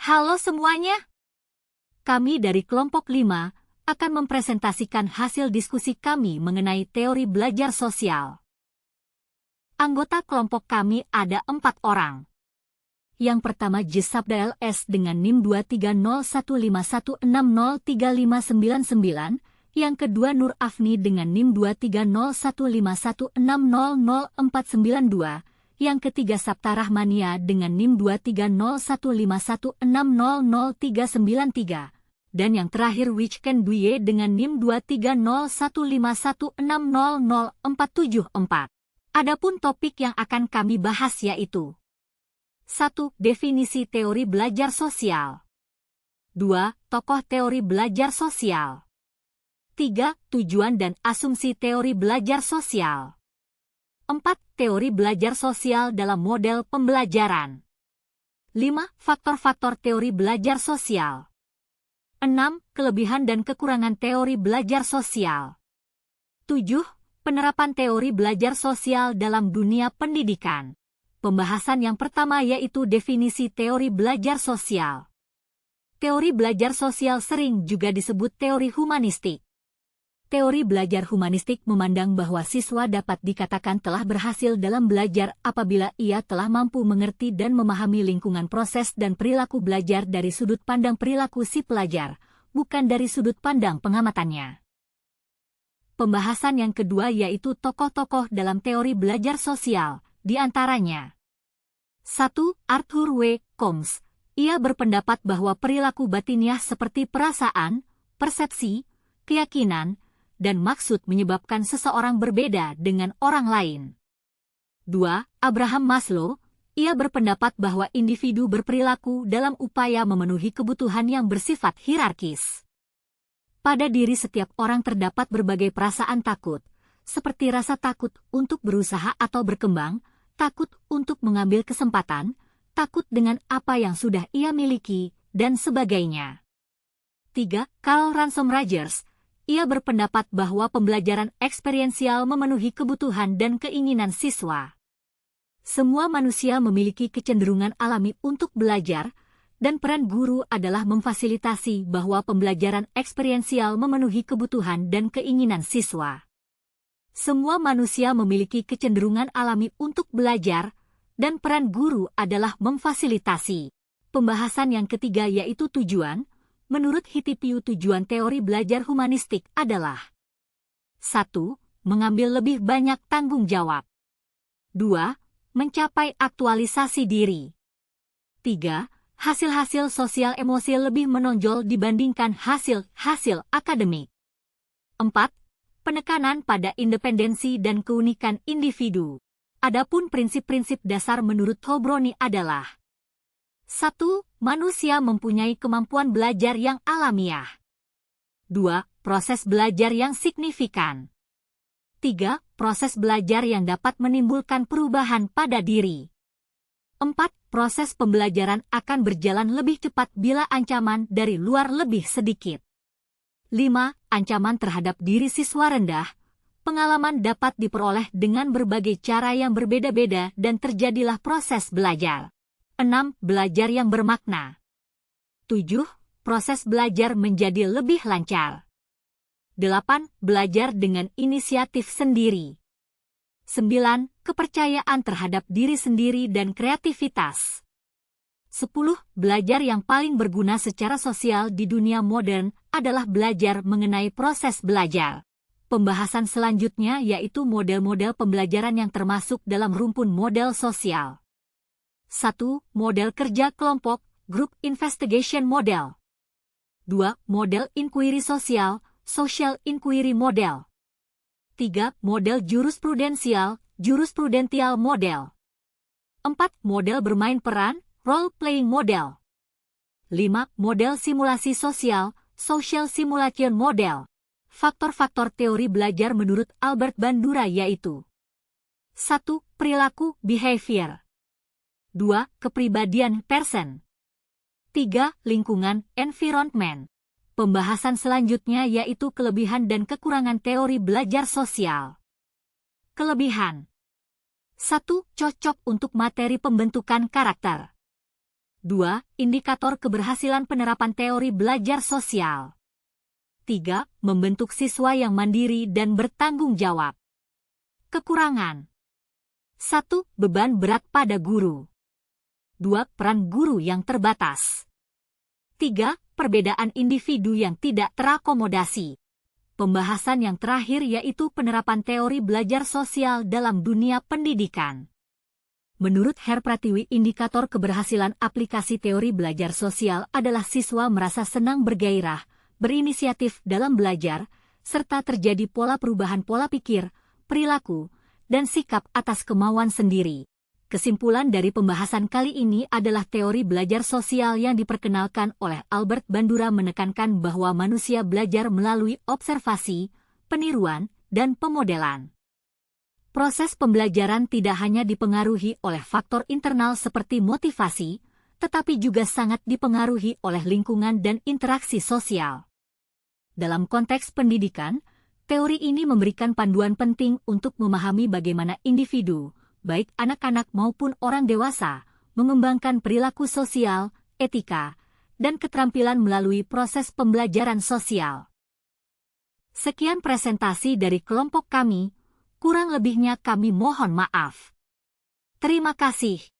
Halo semuanya, kami dari kelompok 5 akan mempresentasikan hasil diskusi kami mengenai teori belajar sosial. Anggota kelompok kami ada 4 orang. Yang pertama Jesabda LS dengan NIM 2301516035999, yang kedua Nur Afni dengan NIM 23015160492, yang ketiga Sabta Rahmania dengan NIM 2301516000393, dan yang terakhir Wichken Duye dengan NIM 23015160474. Adapun topik yang akan kami bahas yaitu 1. Definisi teori belajar sosial. 2. Tokoh teori belajar sosial. 3. Tujuan dan asumsi teori belajar sosial. 4. Teori belajar sosial dalam model pembelajaran. 5. Faktor-faktor teori belajar sosial. 6. Kelebihan dan kekurangan teori belajar sosial. 7. Penerapan teori belajar sosial dalam dunia pendidikan. Pembahasan yang pertama yaitu definisi teori belajar sosial. Teori belajar sosial sering juga disebut teori humanistik. Teori belajar humanistik memandang bahwa siswa dapat dikatakan telah berhasil dalam belajar apabila ia telah mampu mengerti dan memahami lingkungan proses dan perilaku belajar dari sudut pandang perilaku si pelajar, bukan dari sudut pandang pengamatannya. Pembahasan yang kedua yaitu tokoh-tokoh dalam teori belajar sosial, di antaranya 1. Arthur W. Combs. Ia berpendapat bahwa perilaku batiniah seperti perasaan, persepsi, keyakinan, dan maksud menyebabkan seseorang berbeda dengan orang lain. 2. Abraham Maslow. Ia berpendapat bahwa individu berperilaku dalam upaya memenuhi kebutuhan yang bersifat hierarkis. Pada diri setiap orang terdapat berbagai perasaan takut, seperti rasa takut untuk berusaha atau berkembang, takut untuk mengambil kesempatan, takut dengan apa yang sudah ia miliki, dan sebagainya. 3. Carl Ransom Rogers. Ia berpendapat bahwa pembelajaran eksperiensial memenuhi kebutuhan dan keinginan siswa. Semua manusia memiliki kecenderungan alami untuk belajar, dan peran guru adalah memfasilitasi bahwa pembelajaran eksperiensial memenuhi kebutuhan dan keinginan siswa. Semua manusia memiliki kecenderungan alami untuk belajar, dan peran guru adalah memfasilitasi. Pembahasan yang ketiga yaitu tujuan. Menurut Hitipiu tujuan teori belajar humanistik adalah 1. Mengambil lebih banyak tanggung jawab. 2. Mencapai aktualisasi diri. 3. Hasil-hasil sosial emosi lebih menonjol dibandingkan hasil-hasil akademik. 4. Penekanan pada independensi dan keunikan individu. Adapun prinsip-prinsip dasar menurut Hobroni adalah 1. Manusia mempunyai kemampuan belajar yang alamiah. 2. Proses belajar yang signifikan. 3. Proses belajar yang dapat menimbulkan perubahan pada diri. 4. Proses pembelajaran akan berjalan lebih cepat bila ancaman dari luar lebih sedikit. 5. Ancaman terhadap diri siswa rendah. Pengalaman dapat diperoleh dengan berbagai cara yang berbeda-beda dan terjadilah proses belajar. 6. Belajar yang bermakna. 7. Proses belajar menjadi lebih lancar. 8. Belajar dengan inisiatif sendiri. 9. Kepercayaan terhadap diri sendiri dan kreativitas. 10. Belajar yang paling berguna secara sosial di dunia modern adalah belajar mengenai proses belajar. Pembahasan selanjutnya yaitu model-model pembelajaran yang termasuk dalam rumpun model sosial. 1. Model kerja kelompok, Group Investigation Model. 2. Model inquiry sosial, Social Inquiry Model. 3. Model jurisprudensial, Jurisprudential Model. 4. Model bermain peran, Role-playing Model. 5. Model simulasi sosial, Social Simulation Model. Faktor-faktor teori belajar menurut Albert Bandura yaitu 1. Perilaku, behavior. 2. Kepribadian, person. 3. Lingkungan, environment. Pembahasan selanjutnya yaitu kelebihan dan kekurangan teori belajar sosial. Kelebihan. 1. Cocok untuk materi pembentukan karakter. 2. Indikator keberhasilan penerapan teori belajar sosial. 3. Membentuk siswa yang mandiri dan bertanggung jawab. Kekurangan. 1. Beban berat pada guru. 2. Peran guru yang terbatas. 3. Perbedaan individu yang tidak terakomodasi. Pembahasan yang terakhir yaitu penerapan teori belajar sosial dalam dunia pendidikan. Menurut Her Pratiwi, indikator keberhasilan aplikasi teori belajar sosial adalah siswa merasa senang bergairah, berinisiatif dalam belajar, serta terjadi pola perubahan pola pikir, perilaku, dan sikap atas kemauan sendiri. Kesimpulan dari pembahasan kali ini adalah teori belajar sosial yang diperkenalkan oleh Albert Bandura menekankan bahwa manusia belajar melalui observasi, peniruan, dan pemodelan. Proses pembelajaran tidak hanya dipengaruhi oleh faktor internal seperti motivasi, tetapi juga sangat dipengaruhi oleh lingkungan dan interaksi sosial. Dalam konteks pendidikan, teori ini memberikan panduan penting untuk memahami bagaimana individu, baik anak-anak maupun orang dewasa, mengembangkan perilaku sosial, etika, dan keterampilan melalui proses pembelajaran sosial. Sekian presentasi dari kelompok kami. Kurang lebihnya kami mohon maaf. Terima kasih.